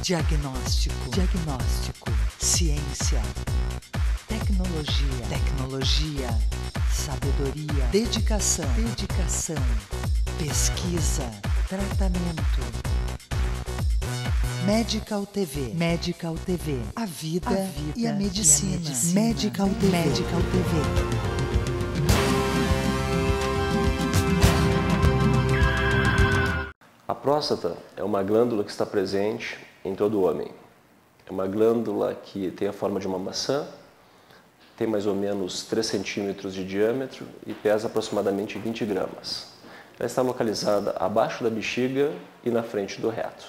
Diagnóstico. Ciência. Tecnologia. Sabedoria. Dedicação. Pesquisa. Tratamento. Medical TV. A vida e a medicina. Medical TV. A próstata é uma glândula que está presente em todo o homem. É uma glândula que tem a forma de uma maçã, tem mais ou menos 3 centímetros de diâmetro e pesa aproximadamente 20 gramas. Ela está localizada abaixo da bexiga e na frente do reto.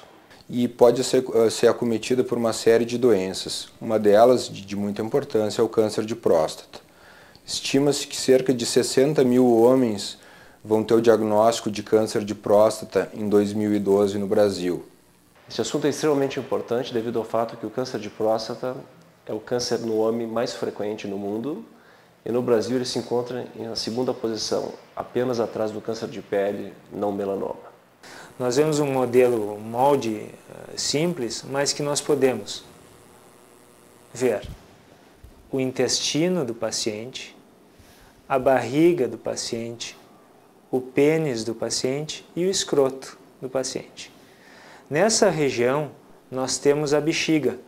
E pode ser acometida por uma série de doenças. Uma delas, de muita importância, é o câncer de próstata. Estima-se que cerca de 60 mil homens vão ter o diagnóstico de câncer de próstata em 2012 no Brasil. Esse assunto é extremamente importante devido ao fato que o câncer de próstata é o câncer no homem mais frequente no mundo e no Brasil ele se encontra na segunda posição, apenas atrás do câncer de pele não melanoma. Nós vemos um molde simples, mas que nós podemos ver o intestino do paciente, a barriga do paciente, o pênis do paciente e o escroto do paciente. Nessa região, nós temos a bexiga,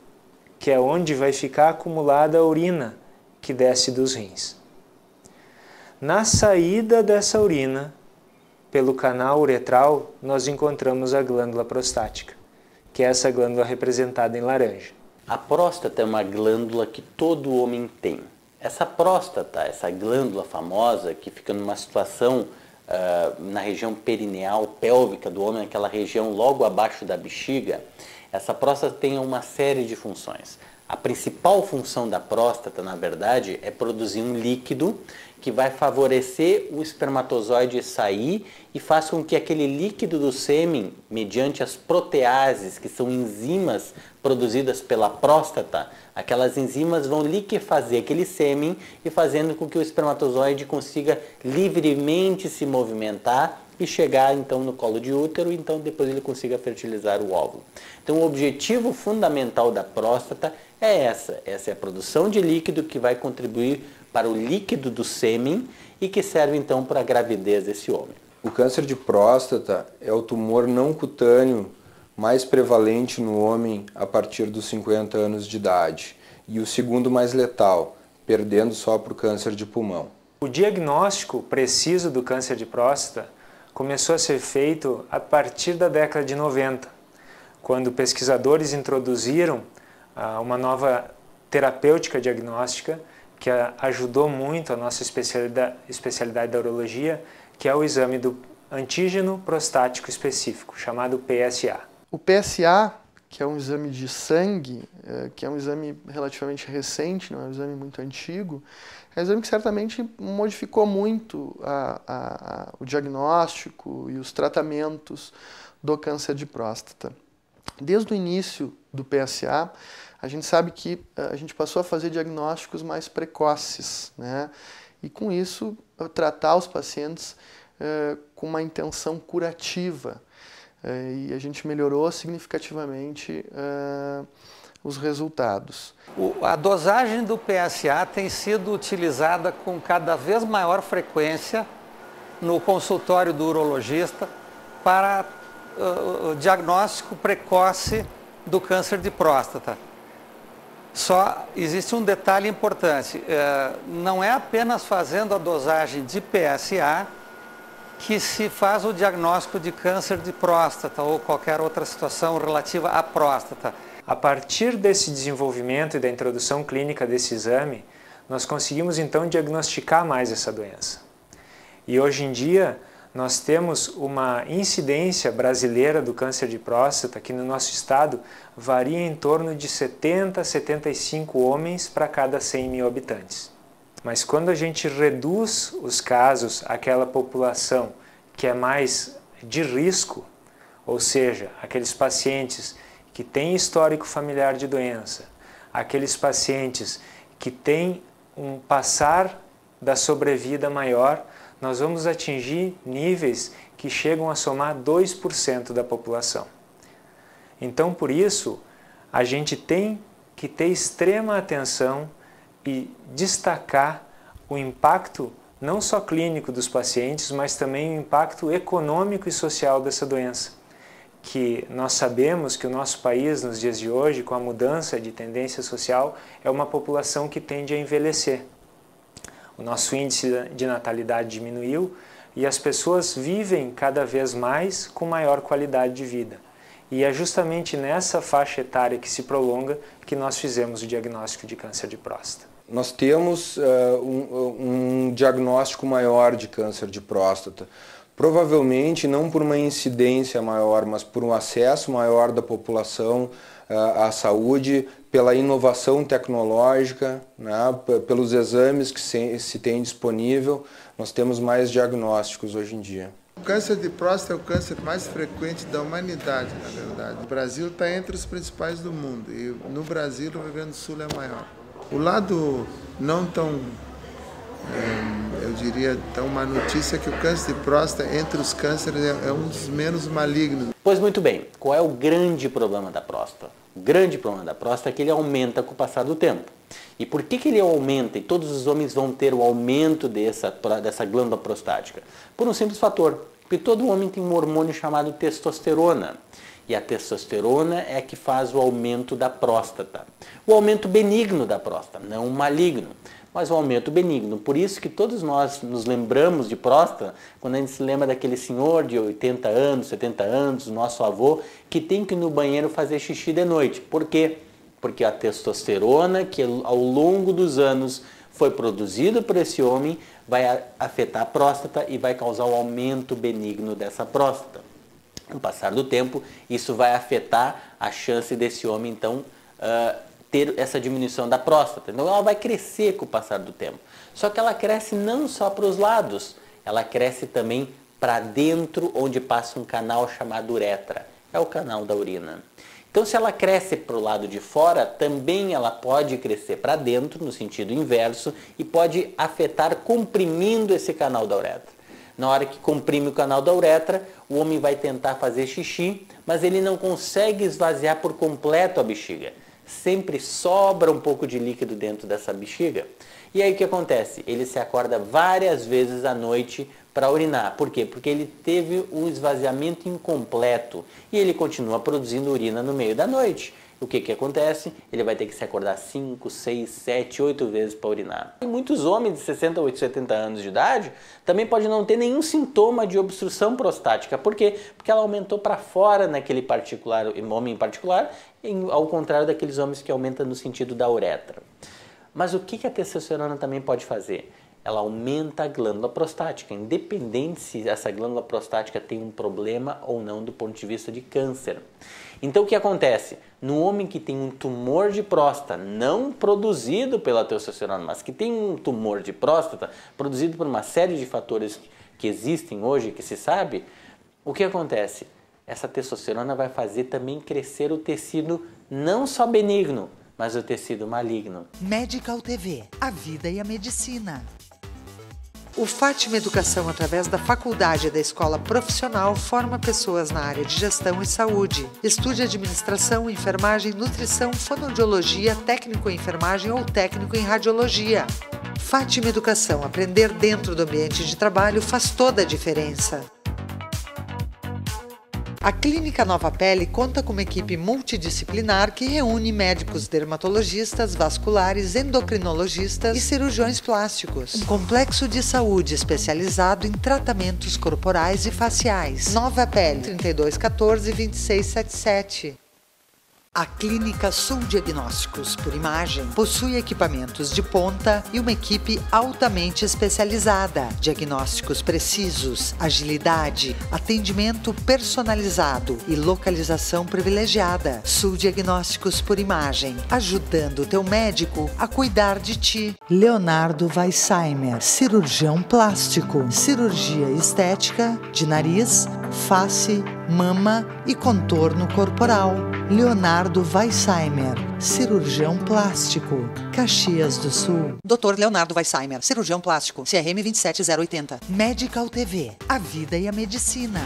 que é onde vai ficar acumulada a urina que desce dos rins. Na saída dessa urina, pelo canal uretral, nós encontramos a glândula prostática, que é essa glândula representada em laranja. A próstata é uma glândula que todo homem tem. Essa próstata, essa glândula famosa, que fica numa situação na região perineal, pélvica do homem, naquela região logo abaixo da bexiga, essa próstata tem uma série de funções. A principal função da próstata, na verdade, é produzir um líquido que vai favorecer o espermatozoide sair e faz com que aquele líquido do sêmen, mediante as proteases, que são enzimas produzidas pela próstata, aquelas enzimas vão liquefazer aquele sêmen e fazendo com que o espermatozoide consiga livremente se movimentar e chegar então no colo de útero, então depois ele consiga fertilizar o óvulo. Então o objetivo fundamental da próstata é essa é a produção de líquido que vai contribuir para o líquido do sêmen e que serve então para a gravidez desse homem. O câncer de próstata é o tumor não cutâneo mais prevalente no homem a partir dos 50 anos de idade e o segundo mais letal, perdendo só para o câncer de pulmão. O diagnóstico preciso do câncer de próstata começou a ser feito a partir da década de 90, quando pesquisadores introduziram uma nova terapêutica diagnóstica que ajudou muito a nossa especialidade da urologia, que é o exame do antígeno prostático específico, chamado PSA. O PSA, que é um exame de sangue, que é um exame relativamente recente, não é um exame muito antigo, é um exame que certamente modificou muito o diagnóstico e os tratamentos do câncer de próstata. Desde o início do PSA, a gente sabe que a gente passou a fazer diagnósticos mais precoces, né? E com isso tratar os pacientes com uma intenção curativa. E a gente melhorou significativamente os resultados. A dosagem do PSA tem sido utilizada com cada vez maior frequência no consultório do urologista para o diagnóstico precoce do câncer de próstata. Só existe um detalhe importante, não é apenas fazendo a dosagem de PSA que se faz o diagnóstico de câncer de próstata ou qualquer outra situação relativa à próstata. A partir desse desenvolvimento e da introdução clínica desse exame, nós conseguimos então diagnosticar mais essa doença. E hoje em dia nós temos uma incidência brasileira do câncer de próstata que no nosso estado varia em torno de 70 a 75 homens para cada 100 mil habitantes. Mas quando a gente reduz os casos àquela população que é mais de risco, ou seja, aqueles pacientes que têm histórico familiar de doença, aqueles pacientes que têm um passar da sobrevida maior, nós vamos atingir níveis que chegam a somar 2% da população. Então, por isso, a gente tem que ter extrema atenção e destacar o impacto não só clínico dos pacientes, mas também o impacto econômico e social dessa doença. Que nós sabemos que o nosso país, nos dias de hoje, com a mudança de tendência social, é uma população que tende a envelhecer. O nosso índice de natalidade diminuiu e as pessoas vivem cada vez mais com maior qualidade de vida. E é justamente nessa faixa etária que se prolonga que nós fizemos o diagnóstico de câncer de próstata. Nós temos um diagnóstico maior de câncer de próstata. Provavelmente não por uma incidência maior, mas por um acesso maior da população à saúde, pela inovação tecnológica, né, pelos exames que se tem disponível, nós temos mais diagnósticos hoje em dia. O câncer de próstata é o câncer mais frequente da humanidade, na verdade. O Brasil está entre os principais do mundo e no Brasil o Rio Grande do Sul é maior. O lado não tão, eu diria, tão má notícia é que o câncer de próstata, entre os cânceres, é um dos menos malignos. Pois muito bem, qual é o grande problema da próstata? O grande problema da próstata é que ele aumenta com o passar do tempo. E por que ele aumenta? E todos os homens vão ter o aumento dessa glândula prostática? Por um simples fator, porque todo homem tem um hormônio chamado testosterona. E a testosterona é a que faz o aumento da próstata. O aumento benigno da próstata, não o maligno, mas o aumento benigno. Por isso que todos nós nos lembramos de próstata, quando a gente se lembra daquele senhor de 80 anos, 70 anos, nosso avô, que tem que ir no banheiro fazer xixi de noite. Por quê? Porque a testosterona, que ao longo dos anos foi produzida por esse homem, vai afetar a próstata e vai causar o aumento benigno dessa próstata. Com o passar do tempo, isso vai afetar a chance desse homem, então, ter essa diminuição da próstata. Então, ela vai crescer com o passar do tempo. Só que ela cresce não só para os lados, ela cresce também para dentro, onde passa um canal chamado uretra. É o canal da urina. Então, se ela cresce para o lado de fora, também ela pode crescer para dentro, no sentido inverso, e pode afetar comprimindo esse canal da uretra. Na hora que comprime o canal da uretra, o homem vai tentar fazer xixi, mas ele não consegue esvaziar por completo a bexiga. Sempre sobra um pouco de líquido dentro dessa bexiga. E aí o que acontece? Ele se acorda várias vezes à noite para urinar. Por quê? Porque ele teve um esvaziamento incompleto e ele continua produzindo urina no meio da noite. O que acontece? Ele vai ter que se acordar 5, 6, 7, 8 vezes para urinar. E muitos homens de 60, 70 anos de idade também podem não ter nenhum sintoma de obstrução prostática. Por quê? Porque ela aumentou para fora naquele homem em particular, ao contrário daqueles homens que aumentam no sentido da uretra. Mas o que a testosterona também pode fazer? Ela aumenta a glândula prostática, independente se essa glândula prostática tem um problema ou não do ponto de vista de câncer. Então o que acontece? No homem que tem um tumor de próstata, não produzido pela testosterona, mas que tem um tumor de próstata, produzido por uma série de fatores que existem hoje, que se sabe, o que acontece? Essa testosterona vai fazer também crescer o tecido não só benigno, mas o tecido maligno. Medical TV, a vida e a medicina. O Fátima Educação, através da faculdade da escola profissional, forma pessoas na área de gestão e saúde. Estude administração, enfermagem, nutrição, fonoaudiologia, técnico em enfermagem ou técnico em radiologia. Fátima Educação, aprender dentro do ambiente de trabalho faz toda a diferença. A Clínica Nova Pele conta com uma equipe multidisciplinar que reúne médicos dermatologistas, vasculares, endocrinologistas e cirurgiões plásticos. Um complexo de saúde especializado em tratamentos corporais e faciais. Nova Pele, 3214-2677. A Clínica Sul Diagnósticos por Imagem possui equipamentos de ponta e uma equipe altamente especializada. Diagnósticos precisos, agilidade, atendimento personalizado e localização privilegiada. Sul Diagnósticos por Imagem, ajudando o teu médico a cuidar de ti. Leonardo Weissheimer, cirurgião plástico, cirurgia estética de nariz, face, mama e contorno corporal. Leonardo Weissheimer, cirurgião plástico, Caxias do Sul. Dr. Leonardo Weissheimer, cirurgião plástico, CRM 27080. Medical TV, a vida e a medicina.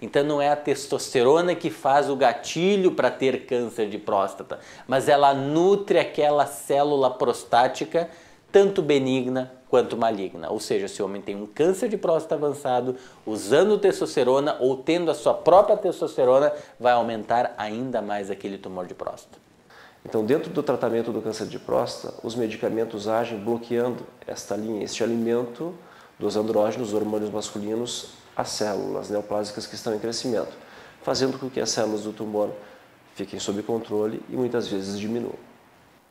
Então não é a testosterona que faz o gatilho para ter câncer de próstata, mas ela nutre aquela célula prostática, tanto benigna quanto maligna. Ou seja, se o homem tem um câncer de próstata avançado, usando testosterona ou tendo a sua própria testosterona, vai aumentar ainda mais aquele tumor de próstata. Então, dentro do tratamento do câncer de próstata, os medicamentos agem bloqueando esta linha, este alimento dos andrógenos, hormônios masculinos, às células neoplásicas que estão em crescimento, fazendo com que as células do tumor fiquem sob controle e muitas vezes diminuam.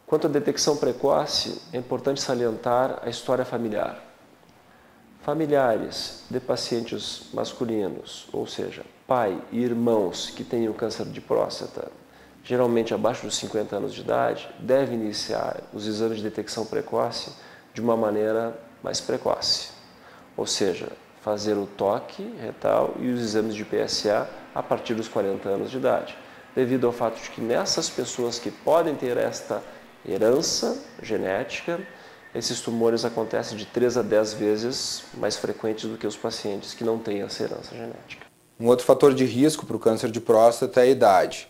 Quanto à detecção precoce, é importante salientar a história familiar. Familiares de pacientes masculinos, ou seja, pai e irmãos que tenham câncer de próstata, geralmente abaixo dos 50 anos de idade, devem iniciar os exames de detecção precoce de uma maneira mais precoce. Ou seja, fazer o toque retal e os exames de PSA a partir dos 40 anos de idade, devido ao fato de que nessas pessoas que podem ter esta herança genética, esses tumores acontecem de 3 a 10 vezes mais frequentes do que os pacientes que não têm essa herança genética. Um outro fator de risco para o câncer de próstata é a idade.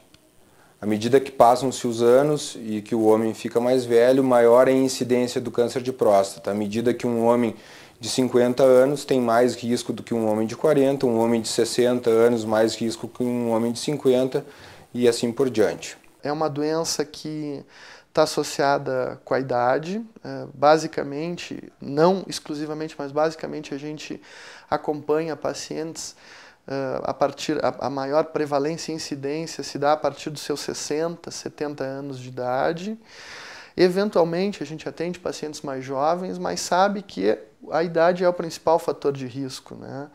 À medida que passam-se os anos e que o homem fica mais velho, maior é a incidência do câncer de próstata. À medida que um homem de 50 anos tem mais risco do que um homem de 40, um homem de 60 anos mais risco que um homem de 50 e assim por diante. É uma doença que está associada com a idade, basicamente, não exclusivamente, mas basicamente a gente acompanha pacientes a maior prevalência e incidência se dá a partir dos seus 60, 70 anos de idade. Eventualmente a gente atende pacientes mais jovens, mas sabe que a idade é o principal fator de risco, né?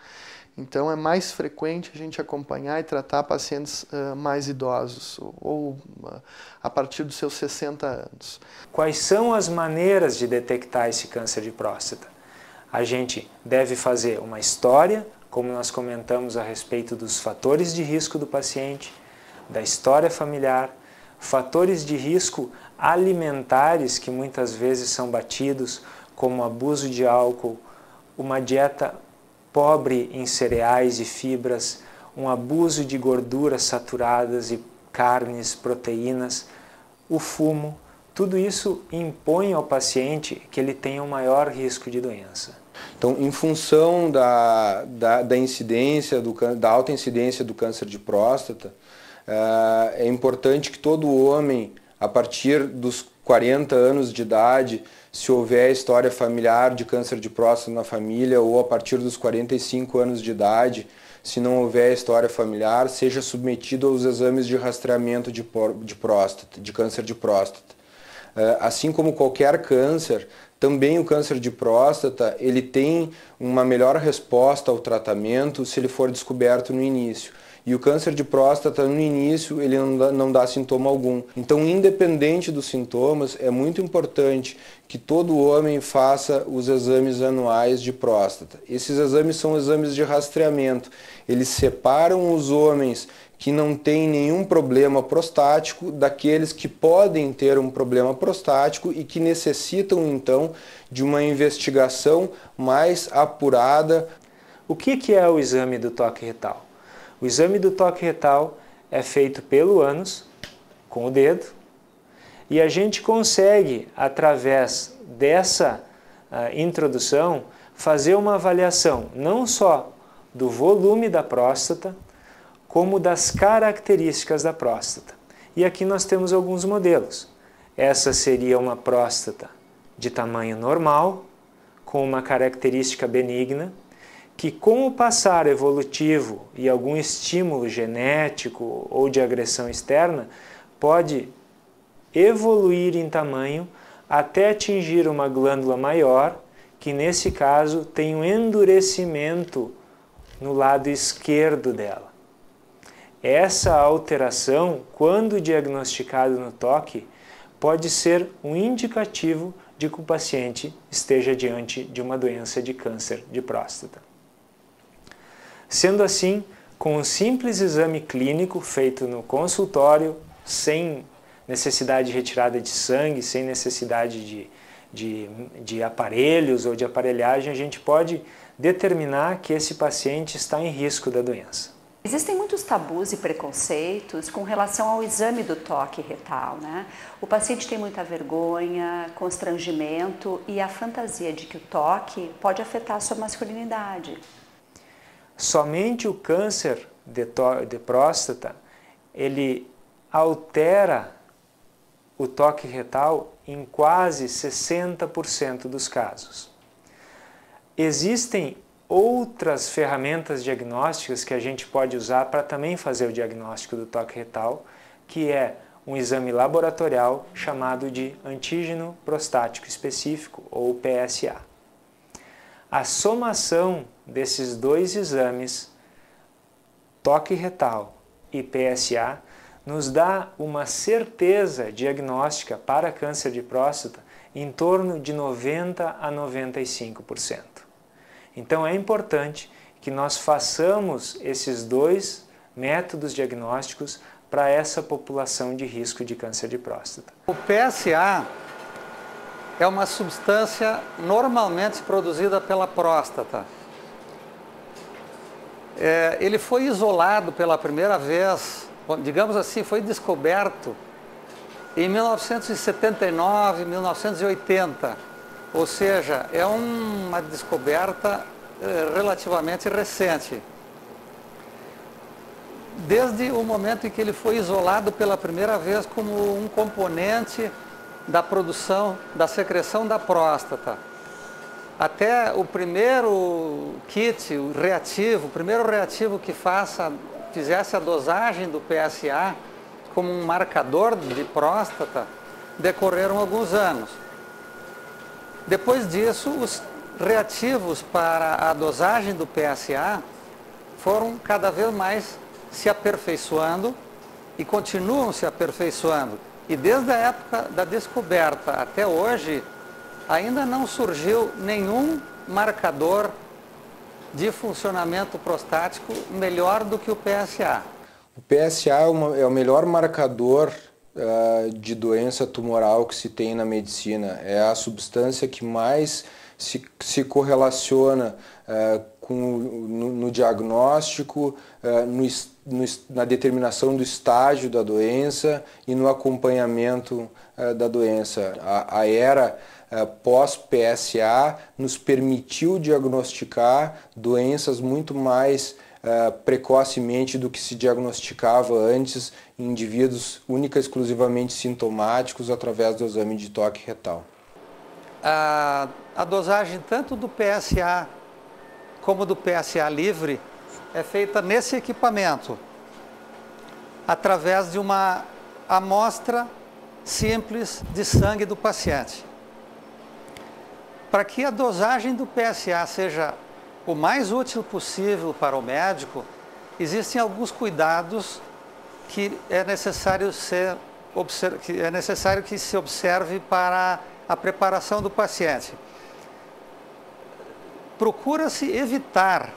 Então é mais frequente a gente acompanhar e tratar pacientes mais idosos, ou a partir dos seus 60 anos. Quais são as maneiras de detectar esse câncer de próstata? A gente deve fazer uma história, como nós comentamos a respeito dos fatores de risco do paciente, da história familiar, fatores de risco alimentares que muitas vezes são batidos, como abuso de álcool, uma dieta pobre em cereais e fibras, um abuso de gorduras saturadas e carnes, proteínas, o fumo, tudo isso impõe ao paciente que ele tenha um maior risco de doença. Então, em função da incidência, da alta incidência do câncer de próstata, é importante que todo homem, a partir dos 40 anos de idade, se houver história familiar de câncer de próstata na família, ou a partir dos 45 anos de idade, se não houver história familiar, seja submetido aos exames de rastreamento de próstata, de câncer de próstata. Assim como qualquer câncer, também o câncer de próstata, ele tem uma melhor resposta ao tratamento se ele for descoberto no início. E o câncer de próstata, no início, ele não dá sintoma algum. Então, independente dos sintomas, é muito importante que todo homem faça os exames anuais de próstata. Esses exames são exames de rastreamento. Eles separam os homens que não têm nenhum problema prostático daqueles que podem ter um problema prostático e que necessitam, então, de uma investigação mais apurada. O que é o exame do toque retal? O exame do toque retal é feito pelo ânus, com o dedo, e a gente consegue, através dessa introdução, fazer uma avaliação não só do volume da próstata, como das características da próstata. E aqui nós temos alguns modelos. Essa seria uma próstata de tamanho normal, com uma característica benigna, que com o passar evolutivo e algum estímulo genético ou de agressão externa, pode evoluir em tamanho até atingir uma glândula maior, que nesse caso tem um endurecimento no lado esquerdo dela. Essa alteração, quando diagnosticada no toque, pode ser um indicativo de que o paciente esteja diante de uma doença de câncer de próstata. Sendo assim, com um simples exame clínico feito no consultório, sem necessidade de retirada de sangue, sem necessidade de aparelhos ou de aparelhagem, a gente pode determinar que esse paciente está em risco da doença. Existem muitos tabus e preconceitos com relação ao exame do toque retal, né? O paciente tem muita vergonha, constrangimento e a fantasia de que o toque pode afetar a sua masculinidade. Somente o câncer de próstata, ele altera o toque retal em quase 60% dos casos. Existem outras ferramentas diagnósticas que a gente pode usar para também fazer o diagnóstico do toque retal, que é um exame laboratorial chamado de antígeno prostático específico, ou PSA. A somação desses dois exames, toque retal e PSA, nos dá uma certeza diagnóstica para câncer de próstata em torno de 90% a 95%. Então é importante que nós façamos esses dois métodos diagnósticos para essa população de risco de câncer de próstata. O PSA é uma substância normalmente produzida pela próstata. Ele foi isolado pela primeira vez, digamos assim, foi descoberto em 1979, 1980. Ou seja, é uma descoberta relativamente recente. Desde o momento em que ele foi isolado pela primeira vez como um componente da produção, da secreção da próstata, até o primeiro kit, o primeiro reativo que fizesse a dosagem do PSA como um marcador de próstata, decorreram alguns anos. Depois disso, os reativos para a dosagem do PSA foram cada vez mais se aperfeiçoando e continuam se aperfeiçoando. E desde a época da descoberta até hoje, ainda não surgiu nenhum marcador de funcionamento prostático melhor do que o PSA. O PSA é o melhor marcador de doença tumoral que se tem na medicina. É a substância que mais se correlaciona no diagnóstico, na determinação do estágio da doença e no acompanhamento da doença. A era pós-PSA nos permitiu diagnosticar doenças muito mais precocemente do que se diagnosticava antes em indivíduos única e exclusivamente sintomáticos através do exame de toque retal. A dosagem tanto do PSA como do PSA livre é feita nesse equipamento, através de uma amostra simples de sangue do paciente. Para que a dosagem do PSA seja o mais útil possível para o médico, existem alguns cuidados que é necessário que se observe para a preparação do paciente. Procura-se evitar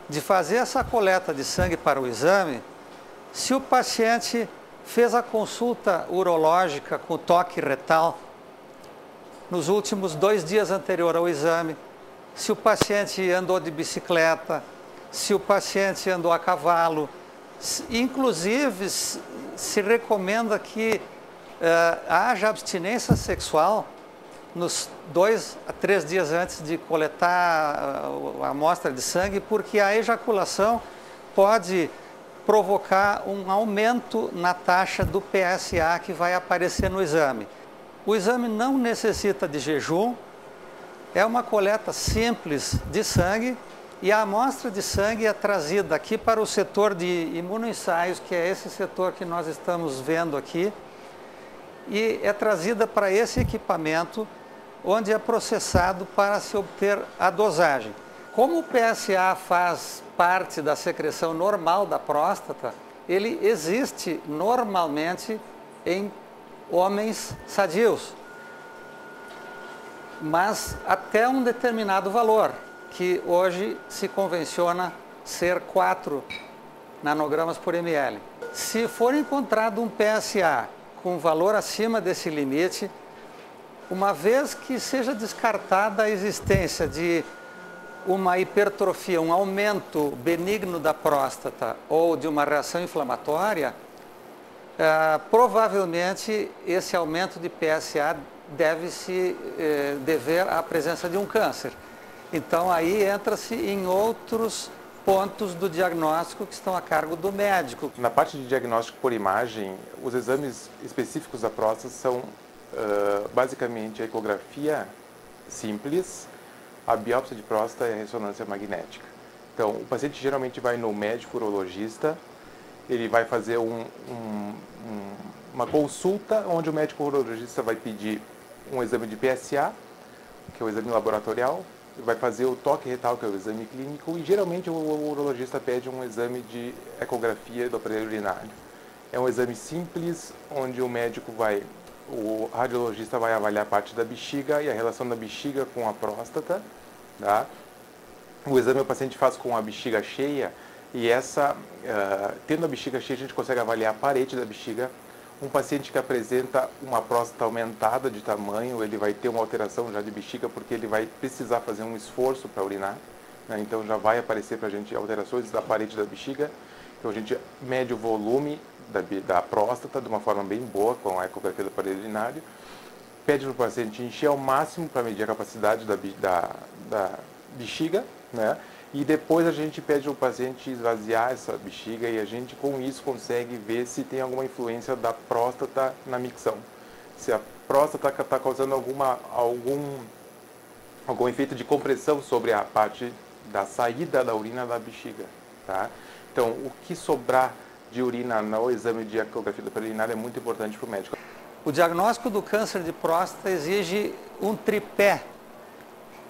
de fazer essa coleta de sangue para o exame se o paciente fez a consulta urológica com toque retal nos últimos 2 dias anterior ao exame, se o paciente andou de bicicleta, se o paciente andou a cavalo. Inclusive, se recomenda que haja abstinência sexual nos 2 a 3 dias antes de coletar a amostra de sangue, porque a ejaculação pode provocar um aumento na taxa do PSA que vai aparecer no exame. O exame não necessita de jejum, é uma coleta simples de sangue e a amostra de sangue é trazida aqui para o setor de imunoensaios, que é esse setor que nós estamos vendo aqui, e é trazida para esse equipamento onde é processado para se obter a dosagem. Como o PSA faz parte da secreção normal da próstata, ele existe normalmente em homens sadios, mas até um determinado valor, que hoje se convenciona ser 4 nanogramas por ml. Se for encontrado um PSA com valor acima desse limite, uma vez que seja descartada a existência de uma hipertrofia, um aumento benigno da próstata ou de uma reação inflamatória, provavelmente esse aumento de PSA deve se dever à presença de um câncer. Então aí entra-se em outros pontos do diagnóstico que estão a cargo do médico. Na parte de diagnóstico por imagem, os exames específicos da próstata são basicamente a ecografia simples, a biópsia de próstata e a ressonância magnética. Então, o paciente geralmente vai no médico urologista, ele vai fazer uma consulta onde o médico urologista vai pedir um exame de PSA, que é o exame laboratorial, vai fazer o toque retal, que é o exame clínico, e geralmente o urologista pede um exame de ecografia do aparelho urinário. É um exame simples, onde o radiologista vai avaliar a parte da bexiga e a relação da bexiga com a próstata. Tá? O exame o paciente faz com a bexiga cheia, e tendo a bexiga cheia, a gente consegue avaliar a parede da bexiga. Um paciente que apresenta uma próstata aumentada de tamanho, ele vai ter uma alteração já de bexiga, porque ele vai precisar fazer um esforço para urinar, né? Então já vai aparecer para a gente alterações da parede da bexiga. Então a gente mede o volume da próstata de uma forma bem boa, com a ecografia do aparelho urinário. Pede para o paciente encher ao máximo para medir a capacidade da bexiga, né? E depois a gente pede ao paciente esvaziar essa bexiga, e a gente com isso consegue ver se tem alguma influência da próstata na micção. Se a próstata está causando algum efeito de compressão sobre a parte da saída da urina da bexiga. Tá? Então, o que sobrar de urina no exame de ecografia do aparelho urinário é muito importante para o médico. O diagnóstico do câncer de próstata exige um tripé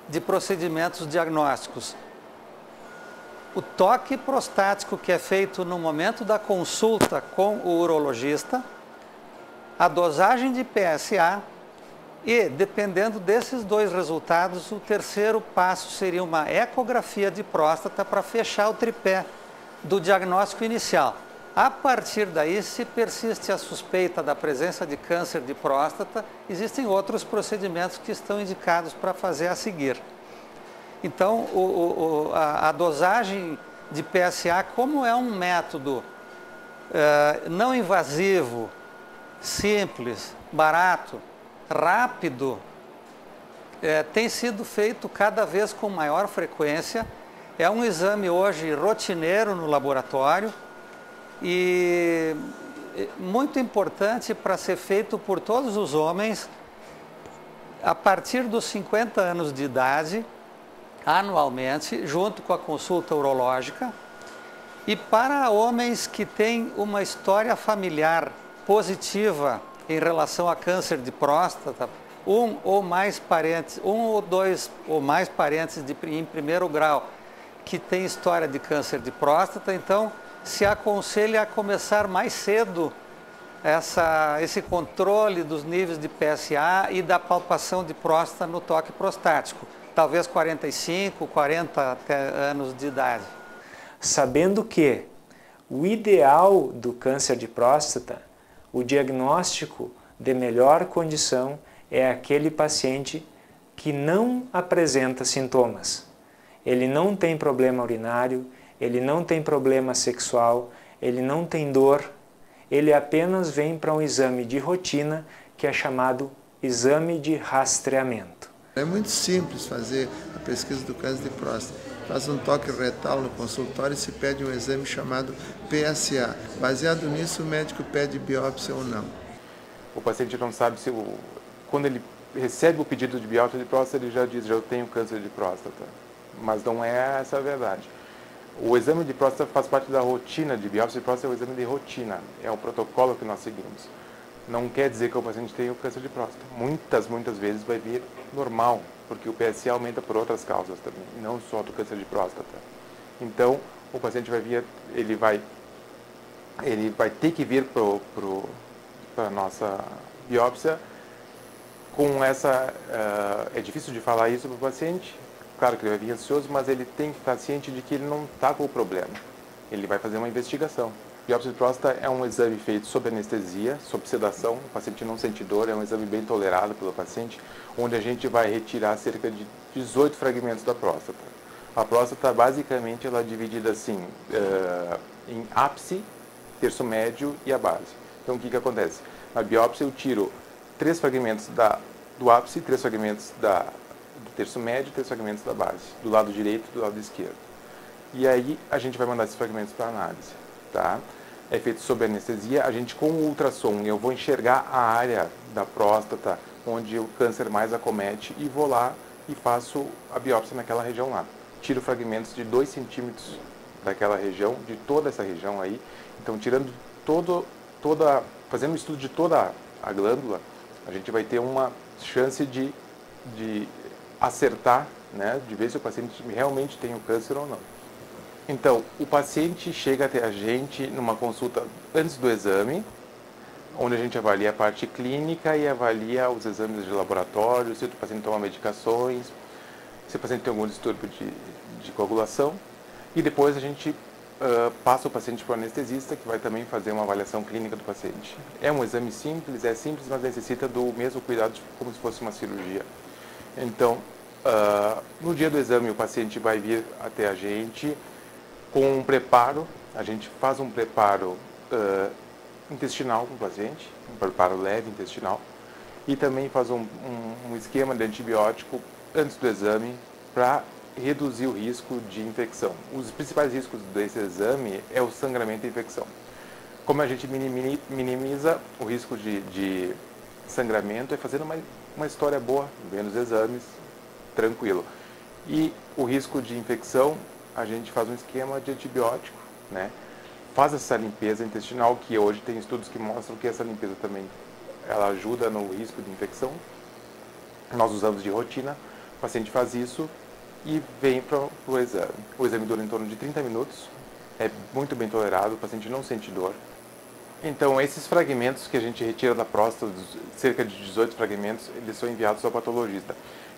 de procedimentos diagnósticos. O toque prostático, que é feito no momento da consulta com o urologista, a dosagem de PSA e, dependendo desses dois resultados, o terceiro passo seria uma ecografia de próstata para fechar o tripé do diagnóstico inicial. A partir daí, se persiste a suspeita da presença de câncer de próstata, existem outros procedimentos que estão indicados para fazer a seguir. Então, a dosagem de PSA, como é um método não invasivo, simples, barato, rápido, tem sido feito cada vez com maior frequência. É um exame hoje rotineiro no laboratório e muito importante para ser feito por todos os homens a partir dos 50 anos de idade, anualmente, junto com a consulta urológica, e para homens que têm uma história familiar positiva em relação a câncer de próstata, um ou dois ou mais parentes em primeiro grau que tem história de câncer de próstata, então se aconselha a começar mais cedo esse controle dos níveis de PSA e da palpação de próstata no toque prostático. Talvez 45, 40 anos de idade. Sabendo que o ideal do câncer de próstata, o diagnóstico de melhor condição, é aquele paciente que não apresenta sintomas. Ele não tem problema urinário, ele não tem problema sexual, ele não tem dor, ele apenas vem para um exame de rotina que é chamado exame de rastreamento. É muito simples fazer a pesquisa do câncer de próstata. Faz um toque retal no consultório e se pede um exame chamado PSA. Baseado nisso, o médico pede biópsia ou não. O paciente não sabe se, quando ele recebe o pedido de biópsia de próstata, ele já diz, eu tenho câncer de próstata. Mas não é essa a verdade. O exame de próstata faz parte da rotina de biópsia de próstata, é um exame de rotina, é o protocolo que nós seguimos. Não quer dizer que o paciente tenha o câncer de próstata. Muitas vezes vai vir normal, porque o PSA aumenta por outras causas também, não só do câncer de próstata. Então, o paciente ele vai ter que vir para a nossa biópsia com essa... é difícil de falar isso para o paciente, claro que ele vai vir ansioso, mas ele tem que estar ciente de que ele não está com o problema. Ele vai fazer uma investigação. Biópsia de próstata é um exame feito sob anestesia, sob sedação, o paciente não sente dor, é um exame bem tolerado pelo paciente, onde a gente vai retirar cerca de 18 fragmentos da próstata. A próstata, basicamente, ela é dividida assim, em ápice, terço médio e a base. Então, o que acontece? Na biópsia, eu tiro 3 fragmentos do ápice, 3 fragmentos do terço médio e 3 fragmentos da base, do lado direito e do lado esquerdo. E aí, a gente vai mandar esses fragmentos para análise, tá? É feito sob anestesia. A gente, com o ultrassom, eu vou enxergar a área da próstata onde o câncer mais acomete e vou lá e faço a biópsia naquela região lá. Tiro fragmentos de 2 centímetros daquela região, de toda essa região aí. Então, tirando fazendo um estudo de toda a glândula, a gente vai ter uma chance de acertar, né, de ver se o paciente realmente tem o câncer ou não. Então, o paciente chega até a gente numa consulta antes do exame, onde a gente avalia a parte clínica e avalia os exames de laboratório, se o paciente toma medicações, se o paciente tem algum distúrbio de coagulação. E depois a gente passa o paciente para o anestesista, que vai também fazer uma avaliação clínica do paciente. É um exame simples, mas necessita do mesmo cuidado como se fosse uma cirurgia. Então, no dia do exame, o paciente vai vir até a gente com um preparo. A gente faz um preparo intestinal para o paciente, um preparo leve intestinal, e também faz um esquema de antibiótico antes do exame para reduzir o risco de infecção. Os principais riscos desse exame é o sangramento e infecção. Como a gente minimiza o risco de sangramento, é fazendo uma história boa, vendo os exames, tranquilo. E o risco de infecção, a gente faz um esquema de antibiótico, né? Faz essa limpeza intestinal, que hoje tem estudos que mostram que essa limpeza também ela ajuda no risco de infecção. Nós usamos de rotina, o paciente faz isso e vem para o exame. O exame dura em torno de 30 minutos, é muito bem tolerado, o paciente não sente dor. Então, esses fragmentos que a gente retira da próstata, cerca de 18 fragmentos, eles são enviados ao patologista.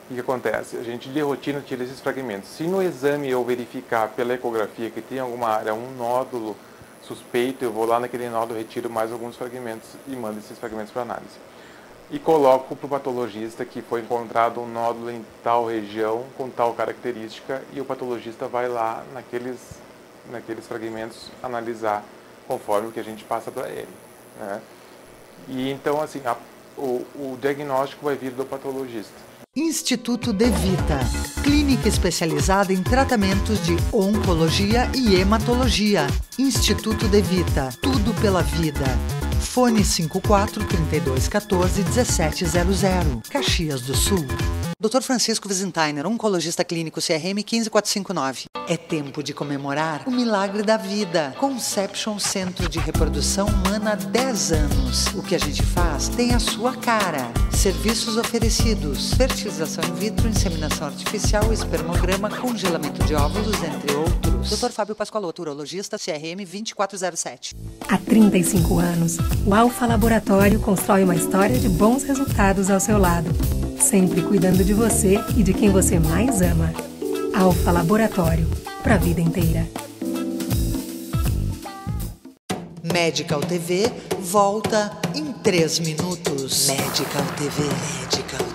O que acontece? A gente de rotina tira esses fragmentos. Se no exame eu verificar pela ecografia que tem alguma área, um nódulo suspeito, eu vou lá naquele nódulo, retiro mais alguns fragmentos e mando esses fragmentos para análise. E coloco para o patologista que foi encontrado um nódulo em tal região, com tal característica, e o patologista vai lá naqueles fragmentos analisar conforme o que a gente passa para ele, né? E então, assim, o diagnóstico vai vir do patologista. Instituto De Vita, clínica especializada em tratamentos de oncologia e hematologia. Instituto De Vita, tudo pela vida. Fone 54 3214 1700, Caxias do Sul. Dr. Francisco Wiesenthiner, oncologista clínico, CRM 15459. É tempo de comemorar o milagre da vida. Conception Centro de Reprodução Humana há 10 anos. O que a gente faz tem a sua cara. Serviços oferecidos: fertilização in vitro, inseminação artificial, espermograma, congelamento de óvulos, entre outros. Dr. Fábio Pascoaloto, urologista, CRM 2407. Há 35 anos, o Alfa Laboratório constrói uma história de bons resultados ao seu lado, sempre cuidando de você e de quem você mais ama. Alfa Laboratório, para a vida inteira. Medical TV volta em 3 minutos. Medical TV.